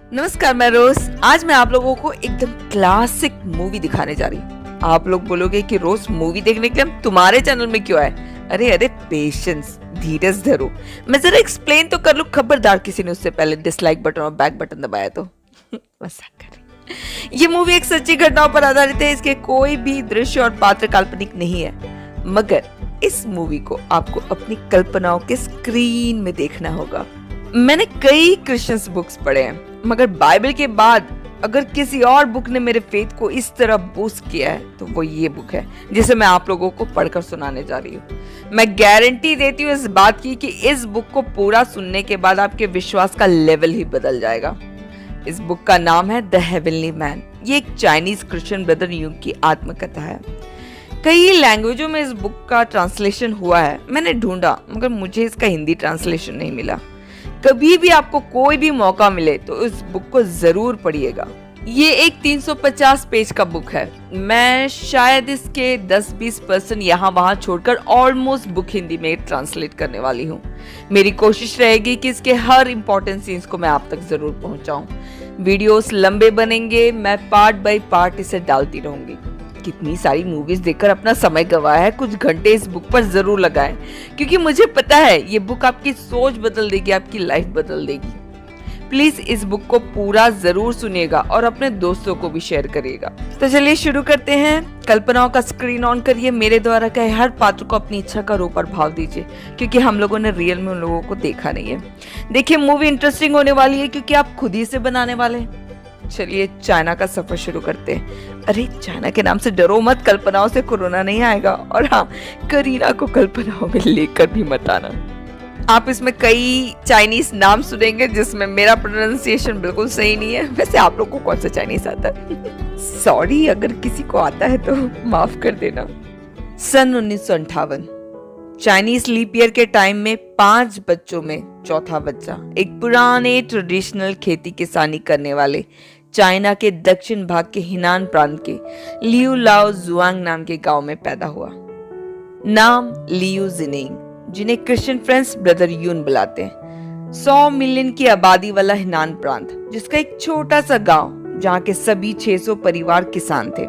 नमस्कार, मैं रोज। आज मैं आप लोगों को एकदम क्लासिक मूवी दिखाने जा रही हूँ। आप लोग बोलोगे कि रोज मूवी देखने के लिए हम तुम्हारे चैनल में क्यों आए? अरे अरे, पेशेंस, धीरज धरो। मैं जरा एक्सप्लेन तो कर लूं। खबरदार किसी ने उससे पहले डिसलाइक बटन और बैक बटन दबाया तो मजाक कर रही। ये मूवी एक सच्ची घटनाओं पर आधारित है। इसके कोई भी दृश्य और पात्र काल्पनिक नहीं है, मगर इस मूवी को आपको अपनी कल्पनाओं के स्क्रीन में देखना होगा। मैंने कई क्रिश्चियंस बुक्स पढ़े हैं, मगर बाइबल के बाद अगर किसी और बुक ने मेरे फेथ को इस तरह बूस्ट किया है तो वो ये बुक है, जिसे मैं आप लोगों को पढ़कर सुनाने जा रही हूँ। मैं गारंटी देती हूँ इस बात की कि इस बुक को पूरा सुनने के बाद आपके विश्वास का लेवल ही बदल जाएगा। इस बुक का नाम है द हेवनली मैन। ये एक चाइनीज क्रिश्चियन ब्रदर यूंग की आत्मकथा है। कई लैंग्वेजों में इस बुक का ट्रांसलेशन हुआ है। मैंने ढूंढा, मगर मुझे इसका हिंदी ट्रांसलेशन नहीं मिला। कभी भी आपको कोई भी मौका मिले तो इस बुक को जरूर पढ़िएगा। ये एक 350 पेज का बुक है। मैं शायद इसके 10-20% यहाँ वहाँ छोड़कर ऑलमोस्ट बुक हिंदी में ट्रांसलेट करने वाली हूँ। मेरी कोशिश रहेगी कि इसके हर इंपॉर्टेंट सीन्स को मैं आप तक जरूर पहुँचाऊँ। वीडियोस लंबे बनेंगे, मैं पार्ट बाय पार्ट इसे डालती रहूंगी। कितनी सारी मूवीज देखकर अपना समय गवाया है, कुछ घंटे इस बुक पर जरूर लगाएं, क्योंकि मुझे पता है ये बुक आपकी सोच बदल देगी, आपकी लाइफ बदल देगी। प्लीज इस बुक को पूरा जरूर सुनिएगा और अपने दोस्तों को भी शेयर करिएगा। तो चलिए शुरू करते हैं। कल्पनाओं का स्क्रीन ऑन करिए। मेरे द्वारा कहे हर पात्र को अपनी इच्छा का रूप और भाव दीजिए, क्योंकि हम लोगों ने रियल में उन लोगों को देखा नहीं है। देखिए, मूवी इंटरेस्टिंग होने वाली है, क्योंकि आप खुद ही से बनाने वाले हैं। चलिए चाइना का सफर शुरू करते हैं। अरे, चाइना के नाम से डरो मत, कल्पनाओं से कोरोना नहीं आएगा। और हाँ, करीना को कल्पनाओं में लेकर भी मत आना। आप इसमें कई चाइनीज नाम सुनेंगे जिसमें मेरा प्रोनाउंसिएशन बिल्कुल सही नहीं है। वैसे आप लोग को कौन सा चाइनीज आता है? सॉरी, अगर किसी को आता है तो माफ कर देना। सन 1958 चाइनीज लीप ईयर के टाइम में 5 बच्चों में चौथा बच्चा एक पुराने ट्रेडिशनल खेती किसानी करने वाले चाइना के दक्षिण भाग के हिनान प्रांत के लियू लाओ जुआंग नाम के गांव में पैदा हुआ। नाम लियू जिनिंग, जिन्हें क्रिश्चियन फ्रेंड्स ब्रदर यून बुलाते हैं। 100 मिलियन की आबादी वाला हिनान प्रांत, जिसका एक छोटा सा गांव जहाँ के सभी 600 परिवार किसान थे।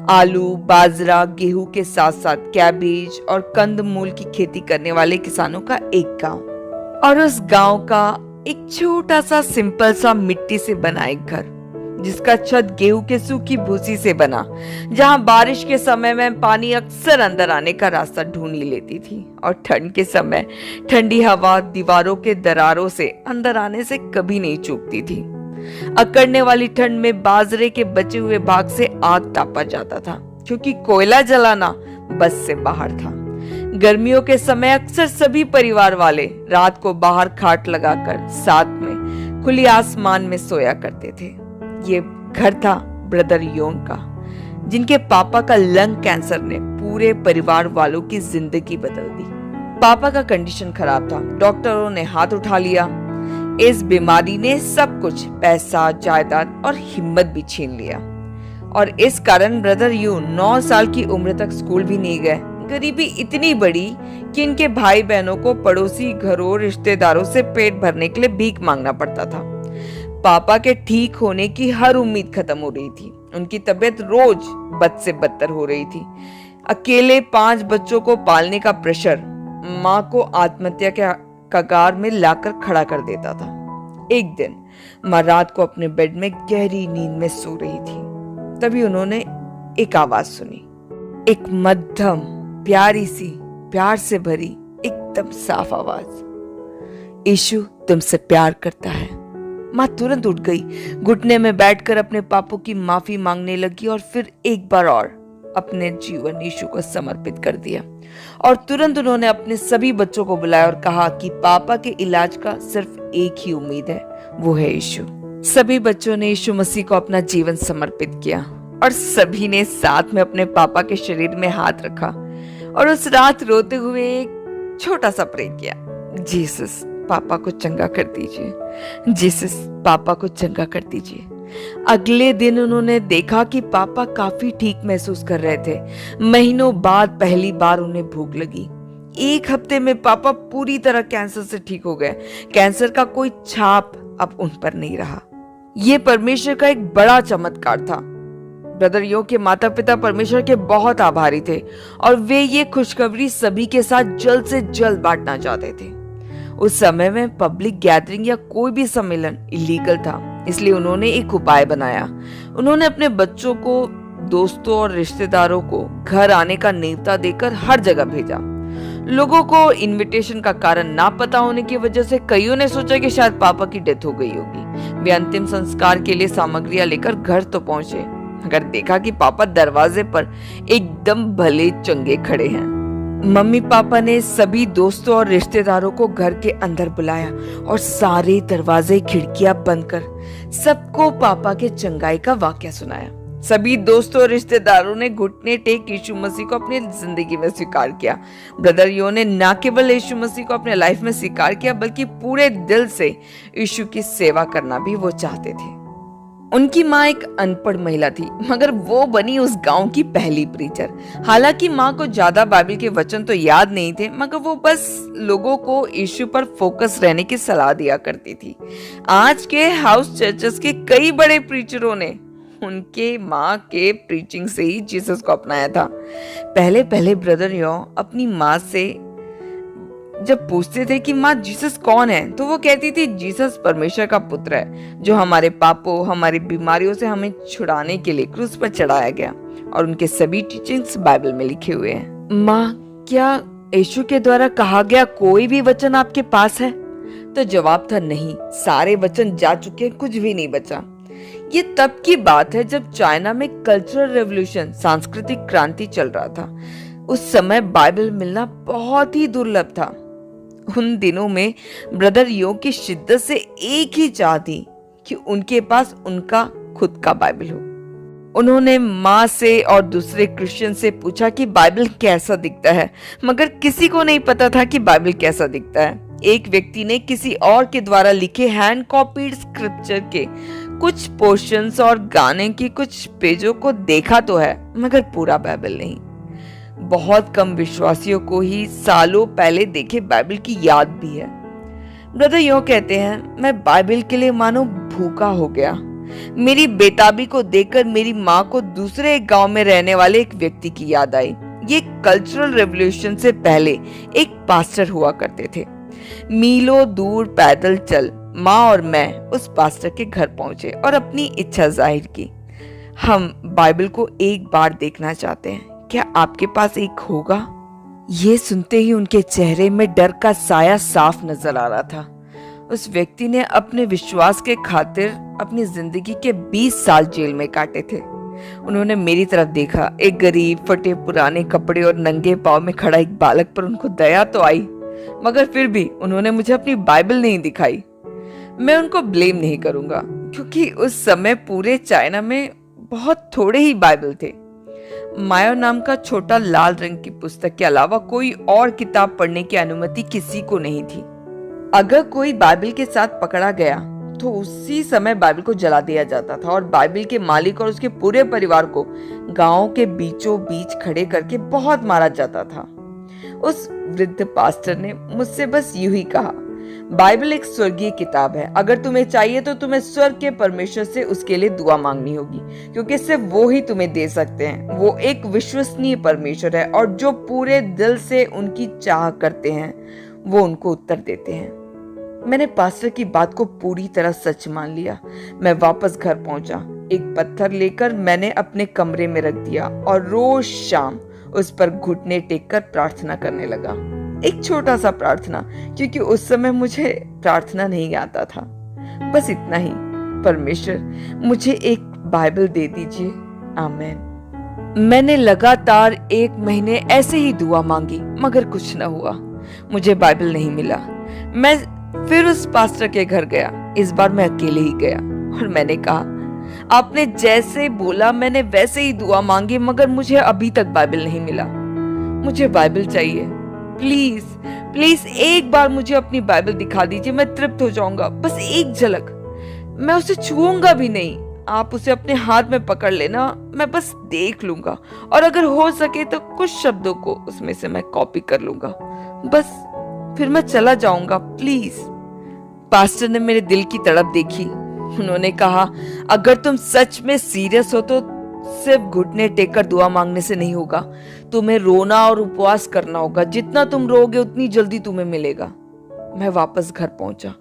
आलू, बाजरा, गेहूं के साथ साथ कैबेज और कंदमूल की खेती करने वाले किसानों का एक गांव। और उस गांव का एक छोटा सा सिंपल सा मिट्टी से बना एक घर, जिसका छत गेहूं के सूखी भूसी से बना, जहां बारिश के समय में पानी अक्सर अंदर आने का रास्ता ढूंढ ही लेती थी। और ठंड के समय ठंडी हवा दीवारों के दरारों से अंदर आने से कभी नहीं चूकती थी। अकड़ने वाली ठंड में बाजरे के बचे हुए भाग से आग तापा जाता था, क्योंकि कोयला जलाना बस से बाहर था। गर्मियों के समय अक्सर सभी परिवार वाले रात को बाहर खाट लगाकर साथ में खुली आसमान में सोया करते थे। ये घर था ब्रदर योंग का, जिनके पापा का लंग कैंसर ने पूरे परिवार वालों की जिंदगी बदल दी। पापा का कंडीशन खराब था। डॉक्टरों ने हाथ उठा लिया। इस बीमारी ने सब कुछ, पैसा, जायदाद और हिम्मत भी छीन लिया। और इस कारण ब्रदर यू 9 साल की उम्र तक स्कूल भी नहीं गए। गरीबी इतनी बड़ी कि इनके भाई बहनों को पड़ोसी घरों, रिश्तेदारों से पेट भरने के लिए भीख मांगना पड़ता था। पापा के ठीक होने की हर उम्मीद खत्म हो रही थी। उनकी तबीयत रोज बद से बदतर हो रही थी। अकेले 5 बच्चों को पालने का प्रेशर माँ को आत्महत्या के कगार में लाकर खड़ा कर देता था। एक दिन माँ रात को अपने बेड में गहरी नींद में सो रही थी। तभी उन्होंने एक आवाज सुनी। एक मध्यम, प्यारी सी, प्यार से भरी, एकदम साफ आवाज। यीशु तुमसे प्यार करता है। माँ तुरंत उठ गई, घुटने में बैठकर अपने पापों की माफी मांगने लगी और फिर एक बार और अपने जीवन यीशु को समर्पित कर दिया। और तुरंत उन्होंने अपने सभी बच्चों को बुलाया और कहा कि पापा के इलाज का सिर्फ एक ही उम्मीद है, वो है यीशु। सभी बच्चों ने यीशु मसीह को अपना जीवन समर्पित किया और सभी ने साथ में अपने पापा के शरीर में हाथ रखा और उस रात रोते हुए एक छोटा सा प्रे किया। जीसस, पापा को चंगा कर दीजिए। जीसस, पापा को चंगा कर दीजिए। अगले दिन उन्होंने देखा कि पापा काफी ठीक महसूस कर रहे थे। महीनों बाद पहली बार उन्हें भूख लगी। 1 हफ्ते में पापा पूरी तरह कैंसर से ठीक हो गए। कैंसर का कोई छाप अब उन पर नहीं रहा। ये परमेश्वर का एक बड़ा चमत्कार था। ब्रदर यो के माता पिता परमेश्वर के बहुत आभारी थे और वे ये खुशखबरी सभी के साथ जल्द से जल्द बांटना चाहते थे। उस समय में पब्लिक गैदरिंग या कोई भी सम्मेलन इलीगल था, इसलिए उन्होंने एक उपाय बनाया। उन्होंने अपने बच्चों को, दोस्तों और रिश्तेदारों को घर आने का न्योता देकर हर जगह भेजा। लोगों को इनविटेशन का कारण ना पता होने की वजह से कईयों ने सोचा कि शायद पापा की डेथ हो गई होगी। वे अंतिम संस्कार के लिए सामग्रियां लेकर घर तो पहुंचे, मगर देखा कि पापा दरवाजे पर एकदम भले चंगे खड़े हैं। मम्मी पापा ने सभी दोस्तों और रिश्तेदारों को घर के अंदर बुलाया और सारे दरवाजे खिड़कियां बंद कर सबको पापा के चंगाई का वाकया सुनाया। सभी दोस्तों और रिश्तेदारों ने घुटने टेक यीशु मसीह को अपनी जिंदगी में स्वीकार किया। ब्रदर यो ने न केवल यीशु मसीह को अपने लाइफ में स्वीकार किया, बल्कि पूरे दिल से यीशु की सेवा करना भी वो चाहते थे। उनकी माँ एक अनपढ़ महिला थी, मगर वो बनी उस गांव की पहली प्रीचर। हालांकि माँ को ज्यादा बाइबल के वचन तो याद नहीं थे, मगर वो बस लोगों को यीशु पर फोकस रहने की सलाह दिया करती थी। आज के हाउस चर्चेस के कई बड़े प्रीचरों ने उनके माँ के प्रीचिंग से ही जीसस को अपनाया था। पहले पहले ब्रदर यो अपनी माँ से जब पूछते थे कि माँ जीसस कौन है, तो वो कहती थी जीसस परमेश्वर का पुत्र है जो हमारे पापों, हमारी बीमारियों से हमें छुड़ाने के लिए क्रूस पर चढ़ाया गया, और उनके सभी टीचिंग्स बाइबल में लिखे हुए हैं। माँ, क्या यीशु के द्वारा कहा गया कोई भी वचन आपके पास है? तो जवाब था नहीं, सारे वचन जा चुके, कुछ भी नहीं बचा। ये तब की बात है जब चाइना में कल्चरल रेवोल्यूशन, सांस्कृतिक क्रांति चल रहा था। उस समय बाइबल मिलना बहुत ही दुर्लभ था। उन दिनों में ब्रदर यो की शिद्दत से एक ही चाह थी कि उनके पास उनका खुद का बाइबल हो। उन्होंने माँ से और दूसरे क्रिश्चियन से पूछा कि बाइबल कैसा दिखता है, मगर किसी को नहीं पता था कि बाइबल कैसा दिखता है। एक व्यक्ति ने किसी और के द्वारा लिखे हैंड कॉपीड स्क्रिप्चर के कुछ पोर्शंस और गाने की कुछ पेजों को देखा तो है, मगर पूरा बाइबल नहीं। बहुत कम विश्वासियों को ही सालों पहले देखे बाइबल की याद भी है। ब्रदर यो कहते हैं, मैं बाइबल के लिए मानो भूखा हो गया। मेरी बेताबी को देखकर मेरी माँ को दूसरे गांव में रहने वाले एक व्यक्ति की याद आई। ये कल्चरल रेवोल्यूशन से पहले एक पास्टर हुआ करते थे। मीलों दूर पैदल चल माँ और मैं उस पास्टर के घर पहुंचे और अपनी इच्छा जाहिर की। हम बाइबल को एक बार देखना चाहते हैं, क्या आपके पास एक होगा? ये सुनते ही उनके चेहरे में डर का साया साफ नजर आ रहा था। उस व्यक्ति ने अपने विश्वास के खातिर अपनी जिंदगी के 20 साल जेल में काटे थे। उन्होंने मेरी तरफ देखा। एक गरीब, फटे पुराने कपड़े और नंगे पांव में खड़ा एक बालक पर उनको दया तो आई, मगर फिर भी उन्होंने मुझे अपनी बाइबल नहीं दिखाई। मैं उनको ब्लेम नहीं करूंगा, क्योंकि उस समय पूरे चाइना में बहुत थोड़े ही बाइबल थे। मायो नाम का छोटा लाल रंग की पुस्तक के अलावा कोई और किताब पढ़ने की अनुमति किसी को नहीं थी। अगर कोई बाइबल के साथ पकड़ा गया तो उसी समय बाइबल को जला दिया जाता था और बाइबल के मालिक और उसके पूरे परिवार को गांव के बीचों बीच खड़े करके बहुत मारा जाता था। उस वृद्ध पास्टर ने मुझसे बस यूं ही कहा, बाइबल एक स्वर्गीय किताब है। अगर तुम्हें चाहिए तो तुम्हें स्वर्ग के परमेश्वर से उसके लिए दुआ मांगनी होगी, क्योंकि सिर्फ वो ही तुम्हें दे सकते हैं। वो एक विश्वसनीय परमेश्वर है और जो पूरे दिल से उनकी चाह करते हैं वो उनको उत्तर देते हैं। मैंने पास्टर की बात को पूरी तरह सच मान लिया। मैं वापस घर पहुंचा। एक पत्थर लेकर मैंने अपने कमरे में रख दिया और रोज शाम उस पर घुटने टेककर प्रार्थना करने लगा। एक छोटा सा प्रार्थना, क्योंकि उस समय मुझे प्रार्थना नहीं आता था। बस इतना ही, परमेश्वर मुझे एक बाइबल दे दीजिए, आमीन। मैंने लगातार 1 महीने ऐसे ही दुआ मांगी, मगर कुछ न हुआ। मुझे बाइबल नहीं मिला। मैं फिर उस पास्टर के घर गया। इस बार मैं अकेले ही गया और मैंने कहा, आपने जैसे बोला मैंने वैसे ही दुआ मांगी, मगर मुझे अभी तक बाइबल नहीं मिला। मुझे बाइबल चाहिए, प्लीज प्लीज एक बार मुझे अपनी बाइबल दिखा दीजिए। मैं तृप्त हो जाऊंगा, बस एक झलक। मैं उसे छूऊंगा भी नहीं, आप उसे अपने हाथ में पकड़ लेना, मैं बस देख लूंगा और अगर हो सके तो कुछ शब्दों को उसमें से मैं कॉपी कर लूंगा, बस फिर मैं चला जाऊंगा, प्लीज। पास्टर ने मेरे दिल की तड़प देखी। उन्होंने कहा, अगर तुम सच में सीरियस हो तो सिर्फ घुटने टेक कर दुआ मांगने से नहीं होगा, तुम्हें रोना और उपवास करना होगा। जितना तुम रोगे उतनी जल्दी तुम्हें मिलेगा। मैं वापस घर पहुंचा।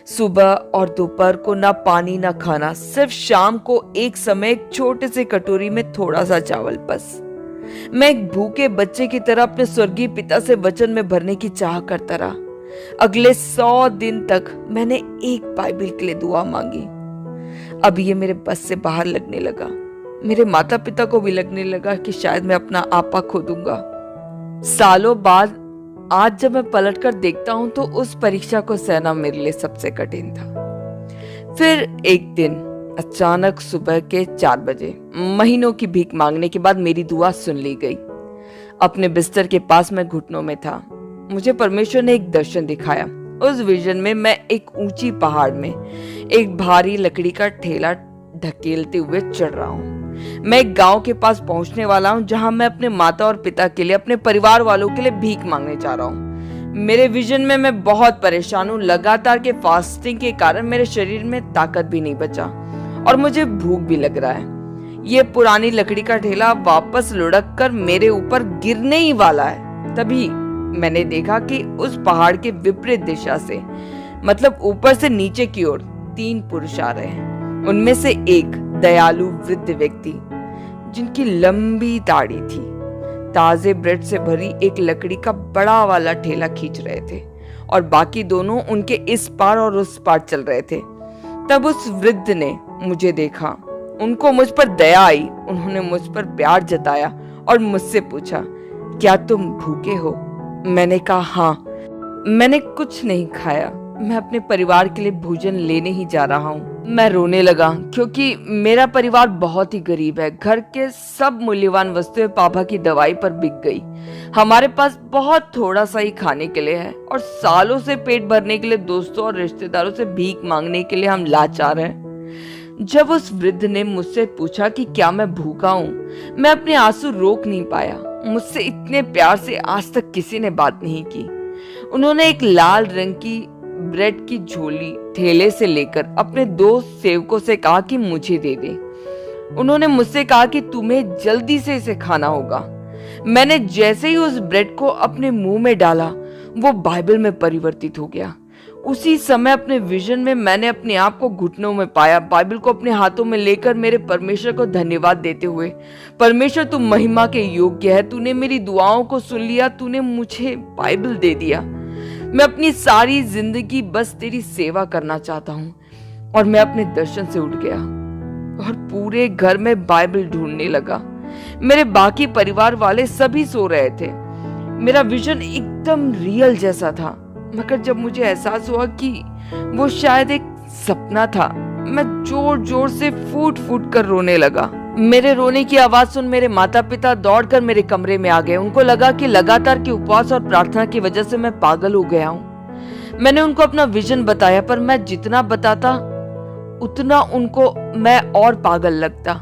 सुबह और दोपहर को ना पानी ना खाना, सिर्फ शाम को एक समय एक छोटे से कटोरी में थोड़ा सा चावल बस। मैं एक भूखे बच्चे की तरह अपने स्वर्गीय पिता से वचन में भरने की चाह करता रहा। अगले 100 दिन तक मैंने एक बाइबल के लिए दुआ मांगी। अब ये मेरे बस से बाहर लगने लगा। मेरे माता पिता को भी लगने लगा कि शायद मैं अपना आपा खो दूंगा। सालों बाद आज जब मैं पलटकर देखता हूं तो उस परीक्षा को सहना मेरे लिए सबसे कठिन था। फिर एक दिन अचानक सुबह के 4 बजे महीनों की भीख मांगने के बाद मेरी दुआ सुन ली गई। अपने बिस्तर के पास मैं घुटनों में था। मुझे परमेश्वर ने एक दर्शन दिखाया। उस विजन में मैं एक ऊंची पहाड़ में एक भारी लकड़ी का ठेला ढकेलते हुए चढ़ रहा हूँ। मैं एक गांव के पास पहुंचने वाला हूँ जहां मैं अपने माता और पिता के लिए, अपने परिवार वालों के लिए भीख मांगने जा रहा हूँ। मेरे विजन में मैं बहुत परेशान हूँ। लगातार के फास्टिंग के कारण मेरे शरीर में ताकत भी नहीं बचा और मुझे भूख भी लग रहा है। ये पुरानी लकड़ी का ठेला वापस लुढ़क कर मेरे ऊपर गिरने ही वाला है। तभी मैंने देखा कि उस पहाड़ के विपरीत दिशा से, मतलब ऊपर से नीचे की ओर 3 पुरुष आ रहे हैं। उनमें से एक दयालु वृद्ध व्यक्ति जिनकी लंबी दाढ़ी थी, ताजे ब्रेड से भरी एक लकड़ी का बड़ा वाला ठेला खींच रहे थे और बाकी दोनों उनके इस पार और उस पार चल रहे थे। तब उस वृद्ध ने मुझे देखा। उनको मुझ पर दया आई। उन्होंने मुझ पर प्यार जताया और मुझसे पूछा, क्या तुम भूखे हो? मैंने कहा, हाँ, मैंने कुछ नहीं खाया। मैं अपने परिवार के लिए भोजन लेने ही जा रहा हूँ। मैं रोने लगा क्योंकि मेरा परिवार बहुत ही गरीब है। घर के सब मूल्यवान वस्तुएं पापा की दवाई पर बिक गई। हमारे पास बहुत थोड़ा सा ही खाने के लिए है और सालों से पेट भरने के लिए दोस्तों और रिश्तेदारों से भीख मांगने के लिए हम लाचार हैं। जब उस वृद्ध ने मुझसे पूछा कि क्या मैं भूखा हूँ, मैं अपने आंसू रोक नहीं पाया। मुझसे इतने प्यार से आज तक किसी ने बात नहीं की। उन्होंने एक लाल रंग की ब्रेड की झोली ठेले से लेकर अपने 2 सेवकों से कहा कि मुझे दे दे। उन्होंने मुझसे कहा कि तुम्हें जल्दी से इसे खाना होगा। मैंने जैसे ही उस ब्रेड को अपने मुंह में डाला, वो बाइबल में परिवर्तित हो गया। उसी समय अपने विजन में मैंने अपने आप को घुटनों में पाया, बाइबल को अपने हाथों में लेकर मेरे परमेश्वर को धन्यवाद देते हुए, परमेश्वर तुम महिमा के योग्य है, तूने मेरी दुआओं को सुन लिया, तूने मुझे बाइबल दे दिया। मैं अपनी सारी जिंदगी बस तेरी सेवा करना चाहता हूँ। और मैं अपने दर्शन से उठ गया और पूरे घर में बाइबल ढूंढने लगा। मेरे बाकी परिवार वाले सभी सो रहे थे। मेरा विजन एकदम रियल जैसा था, मगर जब मुझे एहसास हुआ कि वो शायद एक सपना था, मैं जोर जोर से फूट फूट कर रोने लगा। मेरे रोने की आवाज सुन मेरे माता पिता दौड़कर मेरे कमरे में आ गए। उनको लगा कि लगातार के उपवास और प्रार्थना की वजह से मैं पागल हो गया हूँ। मैंने उनको अपना विजन बताया, पर मैं जितना बताता उतना उनको मैं और पागल लगता।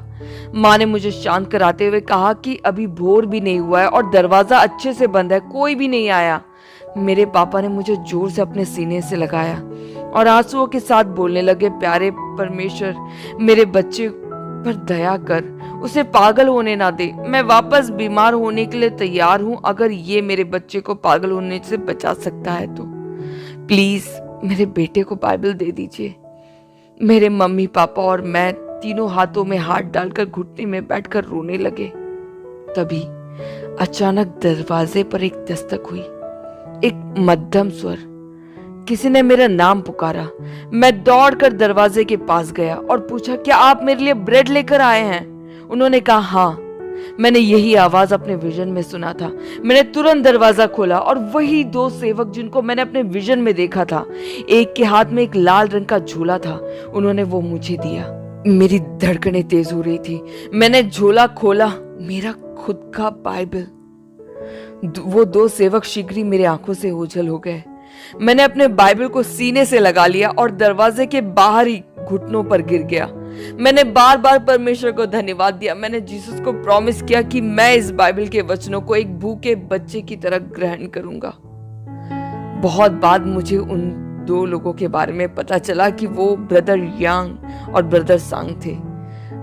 माँ ने मुझे शांत कराते हुए कहा कि अभी भोर भी नहीं हुआ है और दरवाजा अच्छे से बंद है, कोई भी नहीं आया। मेरे पापा ने मुझे जोर से अपने सीने से लगाया और आंसुओं के साथ बोलने लगे, प्यारे परमेश्वर, मेरे बच्चे पर दया कर, उसे पागल होने ना दे। मैं वापस बीमार होने के लिए तैयार हूँ। अगर ये मेरे बच्चे को पागल होने से बचा सकता है तो प्लीज मेरे बेटे को बाइबल दे दीजिए। मेरे मम्मी पापा और मैं तीनों हाथों में हाथ डालकर घुटने में बैठकर रोने लगे। तभी अचानक दरवाजे पर एक दस्तक हुई। एक मध्यम स्वर, किसी ने मेरा नाम पुकारा। मैं दौड़कर दरवाजे के पास गया और पूछा, क्या आप मेरे लिए ब्रेड लेकर आए हैं? उन्होंने कहा, हाँ। मैंने यही आवाज अपने विजन में सुना था। मैंने तुरंत दरवाजा खोला और वही 2 सेवक जिनको मैंने अपने विजन में देखा था, एक के हाथ में एक लाल रंग का झोला था, उन्होंने वो मुझे दिया। मेरी धड़कनें तेज हो रही थी। मैंने झोला खोला, मेरा खुद का बाइबल। वो 2 सेवक शीघ्र ही मेरी आंखों से ओझल हो गए। मैंने अपने बाइबल को सीने से लगा लिया और दरवाजे के बाहर ही घुटनों पर गिर गया। मैंने बार बार परमेश्वर को धन्यवाद दिया। मैंने जीसस को प्रॉमिस किया कि मैं इस बाइबल के वचनों को एक भूखे बच्चे की तरह ग्रहण करूंगा। बहुत बाद मुझे उन 2 लोगों के बारे में पता चला कि वो ब्रदर यांग और ब्रदर सांग थे।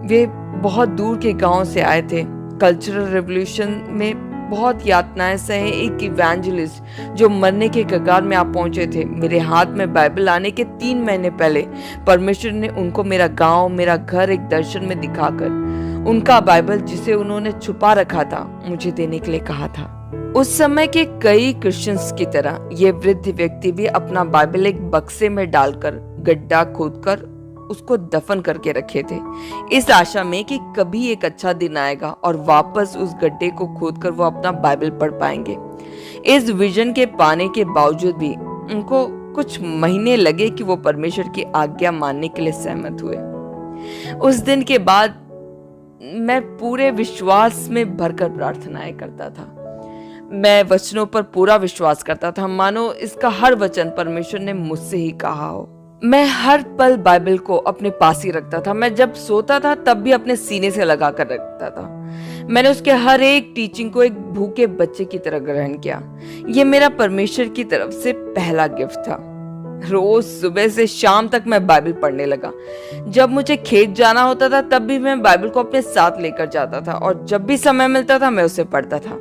वे बहुत दूर के गांव से आए थे। कल्चरल रेवोल्यूशन में बहुत यातनाएं सहे एक इवेंजलिस्ट जो मरने के कगार में आ पहुंचे थे। मेरे हाथ में बाइबल आने के 3 महीने पहले परमेश्वर ने उनको मेरा गांव, मेरा घर एक दर्शन में दिखाकर उनका बाइबल, जिसे उन्होंने छुपा रखा था, मुझे देने के लिए कहा था। उस समय के कई क्रिश्चियंस की तरह ये वृद्ध व्यक्ति भी अपना बाइबल एक बक्से में डालकर गड्ढा खोदकर उसको दफन करके रखे थे, इस आशा में कि कभी एक अच्छा दिन आएगा और वापस उस गड्ढे को खोदकर वो अपना बाइबल पढ़ पाएंगे। इस विजन के पाने के बावजूद भी उनको कुछ महीने लगे कि वो परमेश्वर की आज्ञा मानने के लिए सहमत हुए। उस दिन के बाद मैं पूरे विश्वास में भरकर प्रार्थनाएं करता था। मैं वचनों पर पूरा विश्वास करता था, मानो इसका हर वचन परमेश्वर ने मुझसे ही कहा हो। मैं हर पल बाइबल को अपने पास ही रखता था। मैं जब सोता था तब भी अपने सीने से लगा कर रखता था। मैंने उसके हर एक टीचिंग को एक भूखे बच्चे की तरह ग्रहण किया। ये मेरा परमेश्वर की तरफ से पहला गिफ्ट था। रोज सुबह से शाम तक मैं बाइबल पढ़ने लगा। जब मुझे खेत जाना होता था तब भी मैं बाइबल को अपने साथ लेकर जाता था और जब भी समय मिलता था मैं उसे पढ़ता था।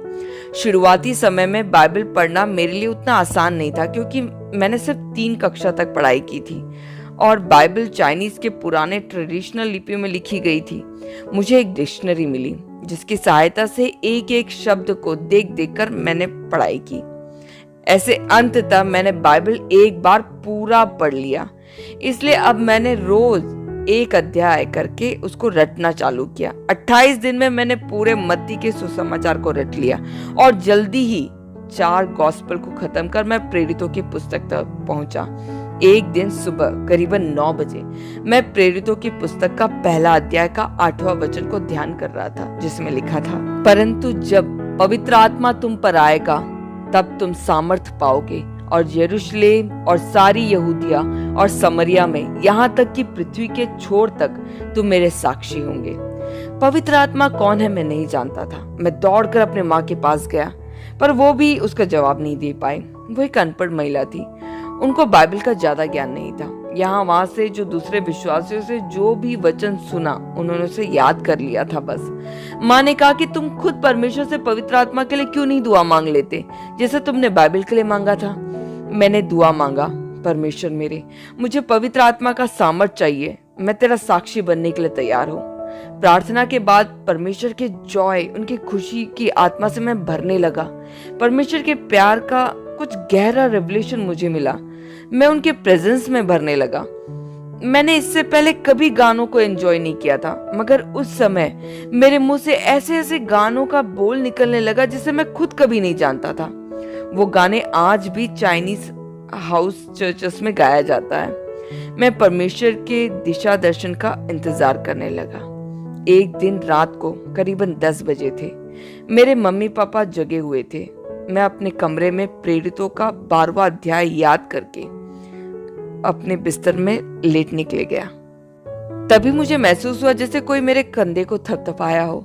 शुरुआती समय में बाइबल पढ़ना मेरे लिए उतना आसान नहीं था, क्योंकि मैंने सिर्फ 3 कक्षा तक पढ़ाई की थी और बाइबल चाइनीज के पुराने ट्रेडिशनल लिपि में लिखी गई थी। मुझे एक डिक्शनरी मिली जिसकी सहायता से एक एक शब्द को देख देख कर मैंने पढ़ाई की। ऐसे अंततः मैंने बाइबल एक बार पूरा पढ़ लिया। इसलिए अब मैंने रोज एक अध्याय करके उसको रटना चालू किया। 28 दिन में मैंने पूरे मत्ती के सुसमाचार को रट लिया और जल्दी ही 4 गॉस्पेल को खत्म कर मैं प्रेरितों की पुस्तक तक पहुंचा। एक दिन सुबह करीबन 9 बजे मैं प्रेरितों की पुस्तक का पहला अध्याय का 8वां वचन को ध्यान कर रहा था, जिसमें लिखा था, परंतु जब पवित्र आत्मा तुम पर आएगा तब तुम सामर्थ पाओगे और यरूशलेम और सारी यहूदिया और समरिया में, यहाँ तक कि पृथ्वी के छोर तक तुम मेरे साक्षी होंगे। पवित्र आत्मा कौन है मैं नहीं जानता था। मैं दौड़कर अपने माँ के पास गया, पर वो भी उसका जवाब नहीं दे पाई। वो एक अनपढ़ महिला थी, उनको बाइबल का ज्यादा ज्ञान नहीं था। यहाँ वहां से जो दूसरे विश्वासियों से जो भी वचन सुना उन्होंने उसे याद कर लिया था बस। माँ ने कहा कि तुम खुद परमेश्वर से पवित्र आत्मा के लिए क्यों नहीं दुआ मांग लेते जैसे तुमने बाइबल के लिए मांगा था। मैंने दुआ मांगा, परमेश्वर मेरे, मुझे पवित्र आत्मा का सामर्थ चाहिए। मैं तेरा साक्षी बनने के लिए तैयार हूँ। प्रार्थना के बाद परमेश्वर के जॉय, उनकी खुशी की आत्मा से मैं भरने लगा। परमेश्वर के प्यार का कुछ गहरा रेवलेशन मुझे मिला। मैं उनके प्रेजेंस में भरने लगा। मैंने इससे पहले कभी गानों को एंजॉय नहीं किया था, मगर उस समय मेरे मुंह से ऐसे ऐसे गानों का बोल निकलने लगा जिसे मैं खुद कभी नहीं जानता था। वो गाने आज भी चाइनीज हाउस चर्चेस में गाया जाता है। मैं परमेश्वर के दिशा दर्शन का इंतजार करने लगा। एक दिन रात को करीबन 10 बजे थे। मेरे मम्मी पापा जगे हुए थे। मैं अपने कमरे में प्रेरितों का 12वां अध्याय याद करके अपने बिस्तर में लेटने के लिए गया। तभी मुझे महसूस हुआ जैसे कोई मेरे कंधे को थपथपाया हो।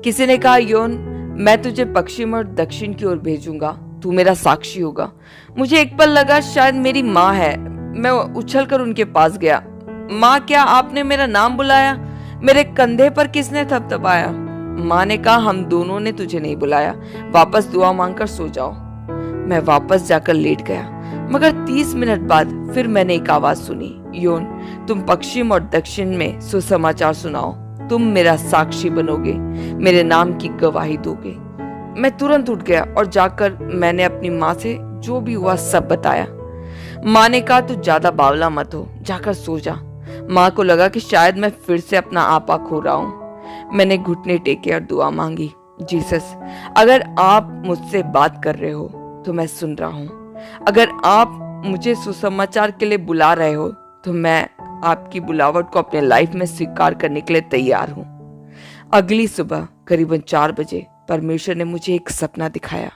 किसी ने कहा, योन, मैं तुझे पश्चिम और दक्षिण की ओर भेजूंगा, तू मेरा साक्षी होगा। मुझे एक पल लगा शायद मेरी माँ है। मैं उछलकर उनके पास गया। माँ, क्या आपने मेरा नाम बुलाया? मेरे कंधे पर किसने थपथपाया? माँ ने कहा, हम दोनों ने तुझे नहीं बुलाया, वापस दुआ मांगकर सो जाओ। मैं वापस जाकर लेट गया, मगर 30 मिनट बाद फिर मैंने एक आवाज सुनी, योन, तुम पश्चिम और दक्षिण में सुसमाचार सुनाओ, तुम मेरा साक्षी बनोगे, मेरे नाम की गवाही दोगे। मैं तुरंत उठ गया और जाकर मैंने अपनी माँ से जो भी हुआ सब बताया। माँ ने कहा, तू ज्यादा बावला मत हो, जाकर सो जा। माँ को लगा कि शायद मैं फिर से अपना आपा खो रहा हूँ। मैंने घुटने टेके और दुआ मांगी, जीसस, अगर आप मुझसे बात कर रहे हो तो मैं सुन रहा हूँ। अगर आप मुझे सुसमाचार के लिए बुला रहे हो तो मैं आपकी बुलावट को अपने लाइफ में स्वीकार करने के लिए तैयार हूँ। अगली सुबह करीबन 4 बजे परमेश्वर ने मुझे एक सपना दिखाया।